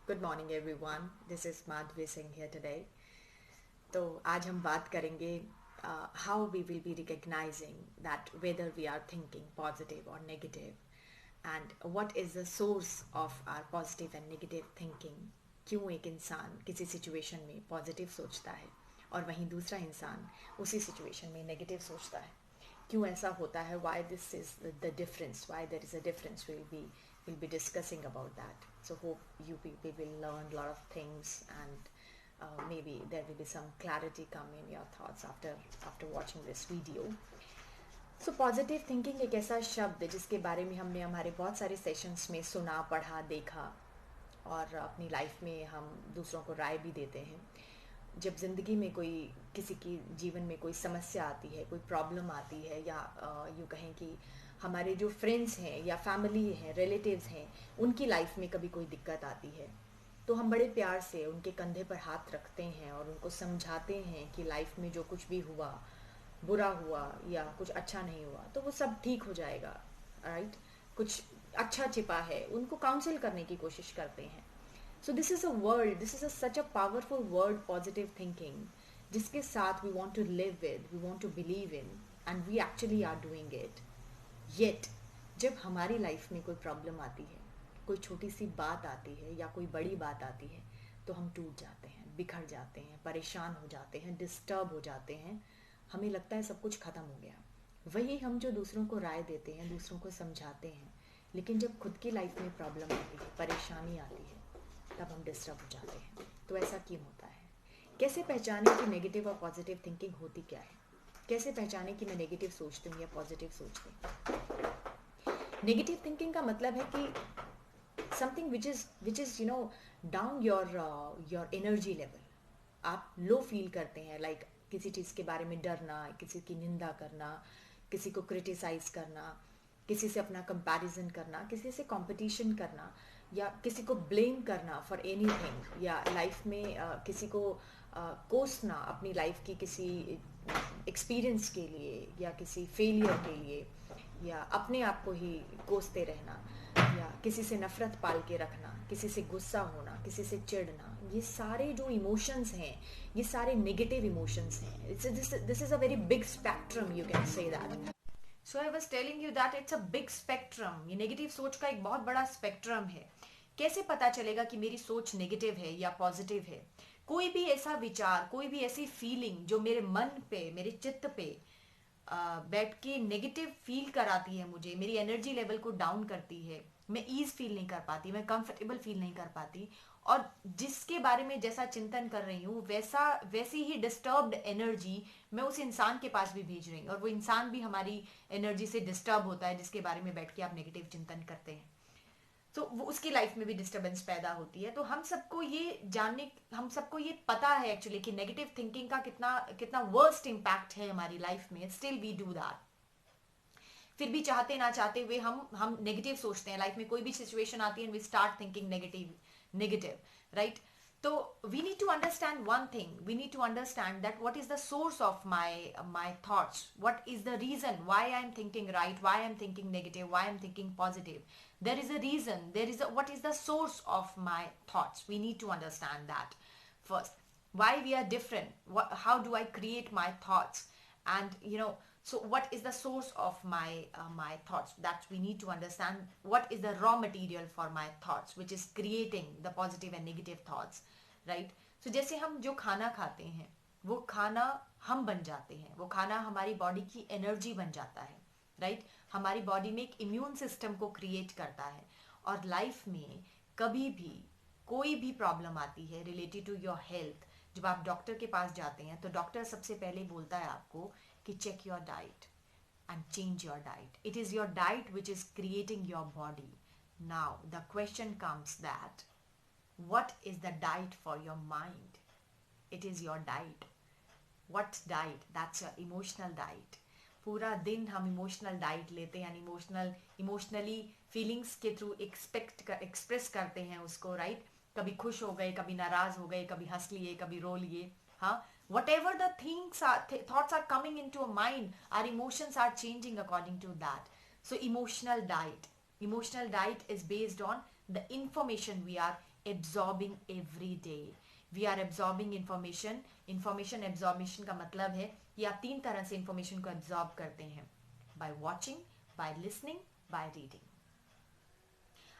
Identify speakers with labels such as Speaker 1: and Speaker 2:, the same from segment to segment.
Speaker 1: Good morning everyone. This is Madhvi Singh here today. तो आज हम बात करेंगे how we will be recognizing that whether we are thinking positive or negative and what is the source of our positive and negative thinking. क्यों एक इंसान किसी situation में पॉजिटिव सोचता है और वहीं दूसरा इंसान उसी सिचुएशन में नेगेटिव सोचता है. क्यों ऐसा होता है, why this is the difference, why there is a difference. We'll be discussing about that. So hope you people will learn a lot of things, and maybe there will be some clarity come in your thoughts after watching this video. So positive thinking एक ऐसा शब्द है जिसके बारे में हमने हमारे बहुत सारे सेशंस में सुना, पढ़ा, देखा और अपनी लाइफ में हम दूसरों को राय भी देते हैं. जब ज़िंदगी में कोई किसी की जीवन में कोई समस्या आती है, कोई प्रॉब्लम आती है, या यूँ कहें कि हमारे जो फ्रेंड्स हैं या फैमिली हैं, रिलेटिव्स हैं, उनकी लाइफ में कभी कोई दिक्कत आती है, तो हम बड़े प्यार से उनके कंधे पर हाथ रखते हैं और उनको समझाते हैं कि लाइफ में जो कुछ भी हुआ, बुरा हुआ या कुछ अच्छा नहीं हुआ, तो वो सब ठीक हो जाएगा. राइट, कुछ अच्छा छिपा है, उनको काउंसिल करने की कोशिश करते हैं. So this is a world, this is a such a powerful word, positive thinking, जिसके साथ we want to live with, we want to believe in, and we actually are doing it. Yet जब हमारी life में कोई problem आती है, कोई छोटी सी बात आती है या कोई बड़ी बात आती है, तो हम टूट जाते हैं, बिखर जाते हैं, परेशान हो जाते हैं, डिस्टर्ब हो जाते हैं. हमें लगता है सब कुछ ख़त्म हो गया. वही हम जो दूसरों को राय देते हैं, दूसरों को समझाते हैं, लेकिन जब खुद की लाइफ में प्रॉब्लम आती है, परेशानी आती है, तब हम डिस्टर्ब हो जाते हैं. तो ऐसा क्यों होता है? कैसे पहचाने कि नेगेटिव और पॉजिटिव थिंकिंग होती क्या है? कैसे पहचाने कि मैं नेगेटिव सोचती हूँ या पॉजिटिव सोचती हूँ? नेगेटिव थिंकिंग का मतलब है कि something which is down your energy level. आप लो फील करते हैं, लाइक किसी चीज़ के बारे में डरना, किसी की निंदा करना, किसी को क्रिटिसाइज करना, किसी से अपना कंपैरिजन करना, किसी से कंपटीशन करना, या किसी को ब्लेम करना फॉर एनीथिंग, या लाइफ में किसी को कोसना अपनी लाइफ की किसी एक्सपीरियंस के लिए या किसी फेलियर के लिए, या अपने आप को ही कोसते रहना, या किसी से नफरत पाल के रखना, किसी से गुस्सा होना, किसी से चिढ़ना. ये सारे जो इमोशंस हैं, ये सारे नेगेटिव इमोशंस हैं. This is a very big spectrum, you can say that. So I was telling you that it's a big spectrum. ये नेगेटिव सोच का एक बहुत बड़ा स्पेक्ट्रम है. कैसे पता चलेगा कि मेरी सोच नेगेटिव है या पॉजिटिव है? कोई भी ऐसा विचार, कोई भी ऐसी फीलिंग जो मेरे मन पे, मेरे चित्त पे बैठ के नेगेटिव फील कराती है, मुझे मेरी एनर्जी लेवल को डाउन करती है, मैं ईज फील नहीं कर पाती, मैं कंफर्टेबल फील नहीं कर पाती, और जिसके बारे में जैसा चिंतन कर रही हूँ वैसी ही डिस्टर्ब्ड एनर्जी मैं उस इंसान के पास भी भेज रही हूँ, और वो इंसान भी हमारी एनर्जी से डिस्टर्ब होता है जिसके बारे में बैठ के आप नेगेटिव चिंतन करते हैं. तो वो उसकी लाइफ में भी डिस्टरबेंस पैदा होती है. तो हम सबको ये पता है एक्चुअली कि नेगेटिव थिंकिंग का कितना कितना वर्स्ट इम्पैक्ट है हमारी लाइफ में. Still we do that. फिर भी चाहते ना चाहते हुए हम नेगेटिव सोचते हैं. लाइफ में कोई भी सिचुएशन आती है and we start thinking negative, right? तो we need to understand one thing. We need to understand that what is the source of my thoughts, what is the reason why I am thinking right, why I am thinking negative, why I am thinking positive. There is a reason, there is a, what is the source of my thoughts? We need to understand that first. Why we are different, how do I create my thoughts, and so what is the source of my thoughts? That we need to understand. What is the raw material for my thoughts which is creating the positive and negative thoughts, right? So जैसे हम जो खाना खाते हैं, वो खाना हम बन जाते हैं, वो खाना हमारी बॉडी की एनर्जी बन जाता है, राइट? हमारी बॉडी में एक इम्यून सिस्टम को क्रिएट करता है. और लाइफ में कभी भी कोई भी प्रॉब्लम आती है रिलेटेड टू योर हेल्थ, जब आप डॉक्टर के पास जाते हैं तो डॉक्टर सबसे पहले बोलता है आपको कि check your diet and change your diet. It is your diet which is creating your body. Now, the question comes that what is the diet for your mind? It is your diet. What diet? That's your emotional diet. पूरा दिन हम emotional diet लेते हैं, emotionally feelings के through express करते हैं उसको, right? कभी खुश हो गए, कभी नाराज हो गए, कभी हंस लिए, कभी रो लिए. हाँ, whatever the thoughts are coming into our mind, our emotions are changing according to that. So emotional diet is based on the information we are absorbing every day. We are absorbing information. Information absorption का मतलब है कि आप 3 तरह से information को absorb करते हैं, by watching, by listening, by reading.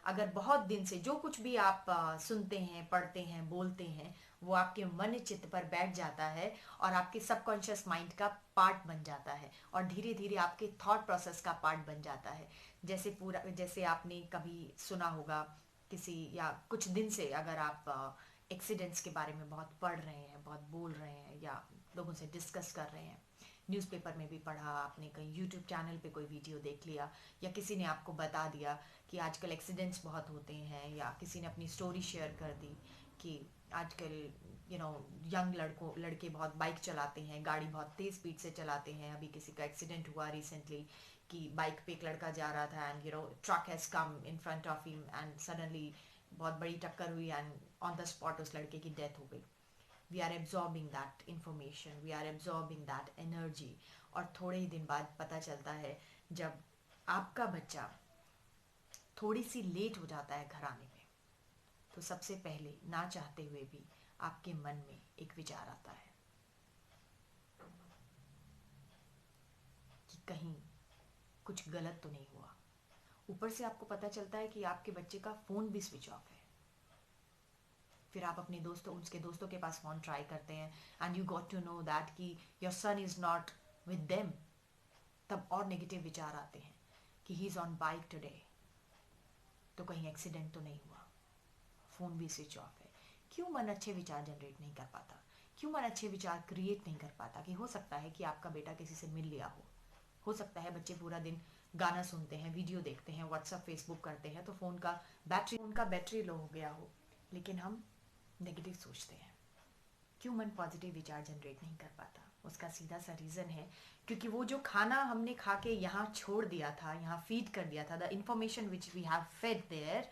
Speaker 1: अगर बहुत दिन से जो कुछ भी आप सुनते हैं, पढ़ते हैं, बोलते हैं, वो आपके मन चित्त पर बैठ जाता है और आपके सबकॉन्शियस माइंड का पार्ट बन जाता है और धीरे धीरे आपके थॉट प्रोसेस का पार्ट बन जाता है। जैसे आपने कभी सुना होगा किसी, या कुछ दिन से अगर आप एक्सीडेंट्स के बारे में बहुत पढ़ रहे हैं, बहुत बोल रहे हैं, या लोगों से डिस्कस कर रहे हैं, न्यूज़पेपर में भी पढ़ा आपने, कहीं यूट्यूब चैनल पे कोई वीडियो देख लिया, या किसी ने आपको बता दिया कि आजकल एक्सीडेंट्स बहुत होते हैं, या किसी ने अपनी स्टोरी शेयर कर दी कि आजकल यंग लड़के बहुत बाइक चलाते हैं, गाड़ी बहुत तेज़ स्पीड से चलाते हैं। अभी किसी का एक्सीडेंट हुआ रिसेंटली कि बाइक पे एक लड़का जा रहा था and truck has come in front of him and suddenly बहुत बड़ी टक्कर हुई एंड ऑन द स्पॉट उस लड़के की डेथ हो गई। We are absorbing that information, we are absorbing that energy. और थोड़े ही दिन बाद पता चलता है जब आपका बच्चा थोड़ी सी लेट हो जाता है घर आने में, तो सबसे पहले ना चाहते हुए भी आपके मन में एक विचार आता है कि कहीं कुछ गलत तो नहीं हुआ। ऊपर से आपको पता चलता है कि आपके बच्चे का फ़ोन भी स्विच ऑफ है। फिर आप अपने उसके दोस्तों के पास फ़ोन ट्राई करते हैं and you got to know that कि your son is not with them. तब और नेगेटिव विचार आते हैं कि he is on bike today, तो कहीं एक्सीडेंट तो नहीं हुआ, फ़ोन भी स्विच ऑफ है। क्यों मन अच्छे विचार जनरेट नहीं कर पाता? क्यों मन अच्छे विचार क्रिएट नहीं कर पाता? कि हो सकता है कि आपका बेटा किसी से मिल लिया हो सकता है बच्चे पूरा दिन गाना सुनते हैं, वीडियो देखते हैं, व्हाट्सअप फेसबुक करते हैं, तो फ़ोन का बैटरी लो हो गया हो, लेकिन हम नेगेटिव सोचते हैं। क्यों मन पॉजिटिव विचार जनरेट नहीं कर पाता? उसका सीधा सा रीज़न है क्योंकि वो जो खाना हमने खा के यहाँ छोड़ दिया था, यहाँ फीड कर दिया था, the information which we have fed there,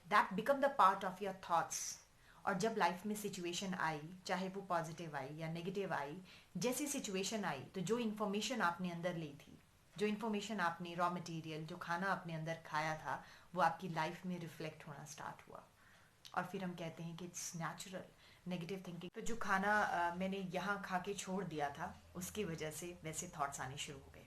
Speaker 1: that become the part of your thoughts. और जब लाइफ में सिचुएशन आई, चाहे वो पॉजिटिव आई या नेगेटिव आई, जैसी सिचुएशन आई, तो जो इन्फॉर्मेशन आपने अंदर ली थी, जो इन्फॉर्मेशन आपने रॉ मटेरियल, जो खाना आपने अंदर खाया था, वो आपकी लाइफ में रिफ्लेक्ट होना स्टार्ट हुआ। और फिर हम कहते हैं कि इट्स नेचुरल नेगेटिव थिंकिंग। तो जो खाना मैंने यहाँ खा के छोड़ दिया था, उसकी वजह से वैसे थॉट्स आने शुरू हो गए।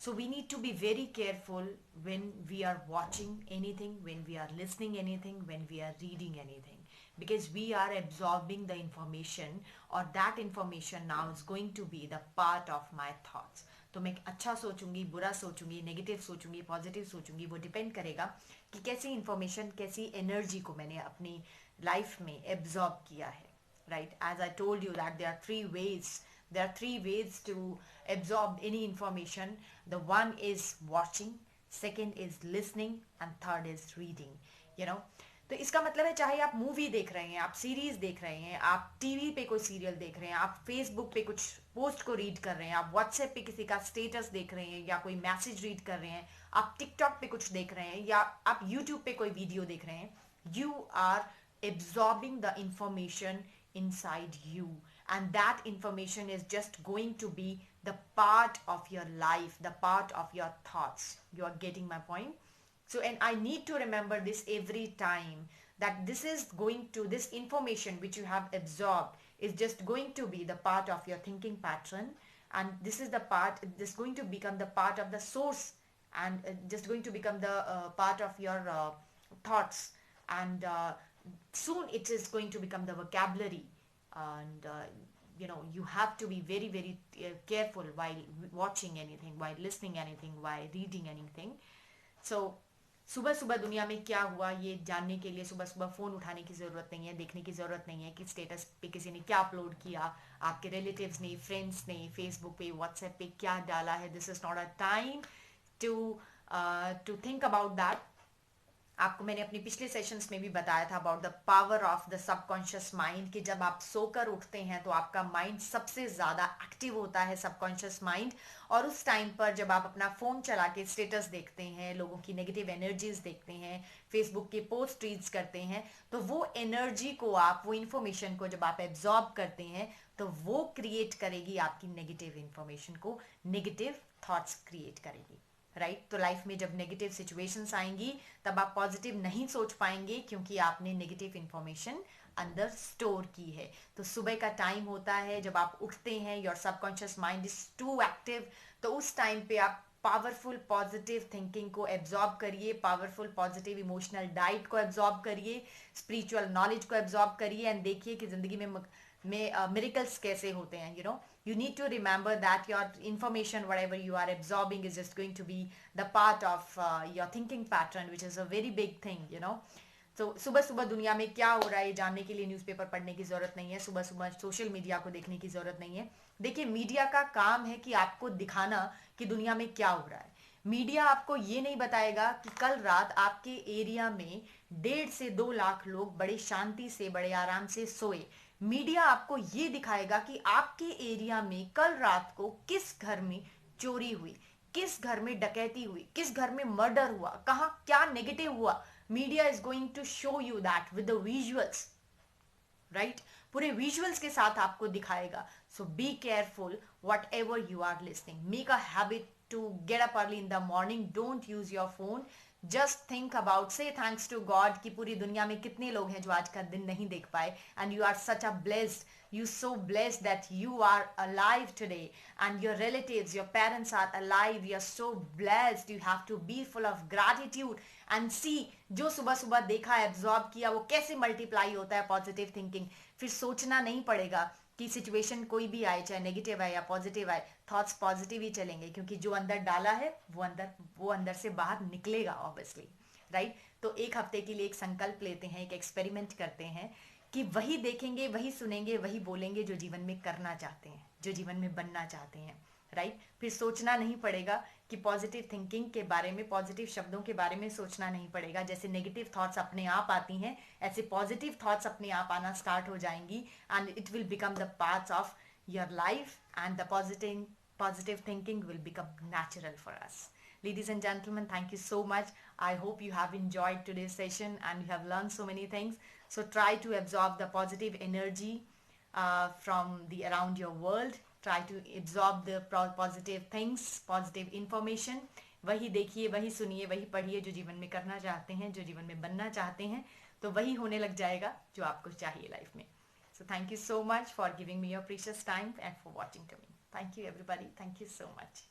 Speaker 1: So we need to be very careful when we are watching anything, when we are listening anything, when we are reading anything, because we are absorbing the information, or that information now is going to be the part of my thoughts. तो मैं अच्छा सोचूंगी, बुरा सोचूंगी, negative सोचूंगी, positive सोचूंगी, वो depend करेगा कि कैसी information, कैसी energy को मैंने अपनी लाइफ में एब्जॉर्ब किया है। Right, as I told you that there are three ways to absorb any information. The one is watching, second is listening, and third is reading. you know तो इसका मतलब है, चाहे आप मूवी देख रहे हैं, आप सीरीज देख रहे हैं, आप टीवी पे कोई सीरियल देख रहे हैं, आप फेसबुक पे कुछ पोस्ट को रीड कर रहे हैं, आप व्हाट्सएप पे किसी का स्टेटस देख रहे हैं, या कोई मैसेज रीड कर रहे हैं, आप टिकटॉक पे कुछ देख रहे हैं, या आप यूट्यूब पे कोई वीडियो देख रहे हैं, you are absorbing the information inside you, and that information is just going to be the part of your life, the part of your thoughts. You are getting my point? So, and I need to remember this every time, that this information which you have absorbed is just going to be the part of your thinking pattern, and this is going to become the part of the source, and just going to become the part of your thoughts, and soon it is going to become the vocabulary. And you have to be very very careful while watching anything, while listening anything, while reading anything. So सुबह सुबह दुनिया में क्या हुआ ये जानने के लिए सुबह सुबह फ़ोन उठाने की ज़रूरत नहीं है, देखने की ज़रूरत नहीं है कि स्टेटस पे किसी ने क्या अपलोड किया, आपके रिलेटिव्स ने, फ्रेंड्स ने फेसबुक पे, व्हाट्सएप पे क्या डाला है. This is not a time to think about that. आपको मैंने अपने पिछले सेशंस में भी बताया था about the power of the subconscious mind, कि जब आप सोकर उठते हैं तो आपका माइंड सबसे ज़्यादा एक्टिव होता है, सबकॉन्शियस माइंड. और उस टाइम पर जब आप अपना फ़ोन चला के स्टेटस देखते हैं, लोगों की नेगेटिव एनर्जीज देखते हैं, फेसबुक के पोस्ट रीड्स करते हैं, तो वो एनर्जी को वो इन्फॉर्मेशन को जब आप एब्जॉर्ब करते हैं, तो वो क्रिएट करेगी आपकी नेगेटिव इन्फॉर्मेशन को, नेगेटिव थॉट्स क्रिएट करेगी. राइट। तो लाइफ में जब नेगेटिव सिचुएशंस आएंगी तब आप पॉजिटिव नहीं सोच पाएंगे, क्योंकि आपने नेगेटिव इंफॉर्मेशन अंदर स्टोर की है। तो सुबह का टाइम होता है जब आप उठते हैं, your subconscious mind is too active, तो उस टाइम पे आप पावरफुल पॉजिटिव थिंकिंग को एब्जॉर्ब करिए, पावरफुल पॉजिटिव इमोशनल डाइट को एब्जॉर्ब करिए, स्पिरिचुअल नॉलेज को एब्जॉर्ब करिए, एंड देखिए कि जिंदगी में मिरेकल्स कैसे होते हैं। You need to remember that your information, whatever you are absorbing, is just going to be the part of your thinking pattern, which is a very big thing. तो सुबह सुबह दुनिया में क्या हो रहा है जानने के लिए न्यूज़पेपर पढ़ने की ज़रूरत नहीं है, सुबह सुबह सोशल मीडिया को देखने की ज़रूरत नहीं है। देखिए, मीडिया का काम है कि आपको दिखाना कि दुनिया में क्या हो रहा है। मीडिया आपको ये नहीं बताएगा कि कल रात आपके एरिया में 1.5 से 2 लाख लोग बड़े शांति से, बड़े आराम से सोए। मीडिया आपको ये दिखाएगा कि आपके एरिया में कल रात को किस घर में चोरी हुई, किस घर में डकैती हुई, किस घर में मर्डर हुआ, कहाँ क्या नेगेटिव हुआ। Media is going to show you that with the visuals, right. पूरे विजुअल्स के साथ आपको दिखाएगा। So be careful whatever you are listening. Make a habit to get up early in the morning, don't use your phone, just think about, say thanks to God कि पूरी दुनिया में कितने लोग हैं जो आज का दिन नहीं देख पाए, and you are such a blessed, you so blessed that you are alive today, and your relatives, your parents are alive. You are so blessed. You have to be full of gratitude and see जो सुबह सुबह देखा, absorb किया, वो कैसे multiply होता है positive thinking. फिर सोचना नहीं पड़ेगा कि सिचुएशन कोई भी आए, चाहे नेगेटिव आए या पॉजिटिव आए, थॉट्स पॉजिटिव ही चलेंगे, क्योंकि जो अंदर डाला है वो अंदर से बाहर निकलेगा ऑब्वियसली, राइट। तो एक हफ्ते के लिए एक संकल्प लेते हैं, एक एक्सपेरिमेंट करते हैं कि वही देखेंगे, वही सुनेंगे, वही बोलेंगे जो जीवन में करना चाहते हैं, जो जीवन में बनना चाहते हैं, राइट। फिर सोचना नहीं पड़ेगा कि पॉजिटिव थिंकिंग के बारे में, पॉजिटिव शब्दों के बारे में सोचना नहीं पड़ेगा। जैसे नेगेटिव थॉट्स अपने आप आती हैं, ऐसे पॉजिटिव थॉट्स अपने आप आना स्टार्ट हो जाएंगी, and it will become the parts of your life, and the positive thinking will become natural for us. Ladies and gentlemen, thank you so much. I hope you have enjoyed today's session and you have learned so many things. So try to absorb the positive energy from the around your world. Try to absorb the positive things, positive information. वही देखिए, वही सुनिए, वही पढ़िए जो जीवन में करना चाहते हैं, जो जीवन में बनना चाहते हैं, तो वही होने लग जाएगा जो आपको चाहिए लाइफ में। So thank you so much for giving me your precious time and for watching to me. Thank you everybody. Thank you so much.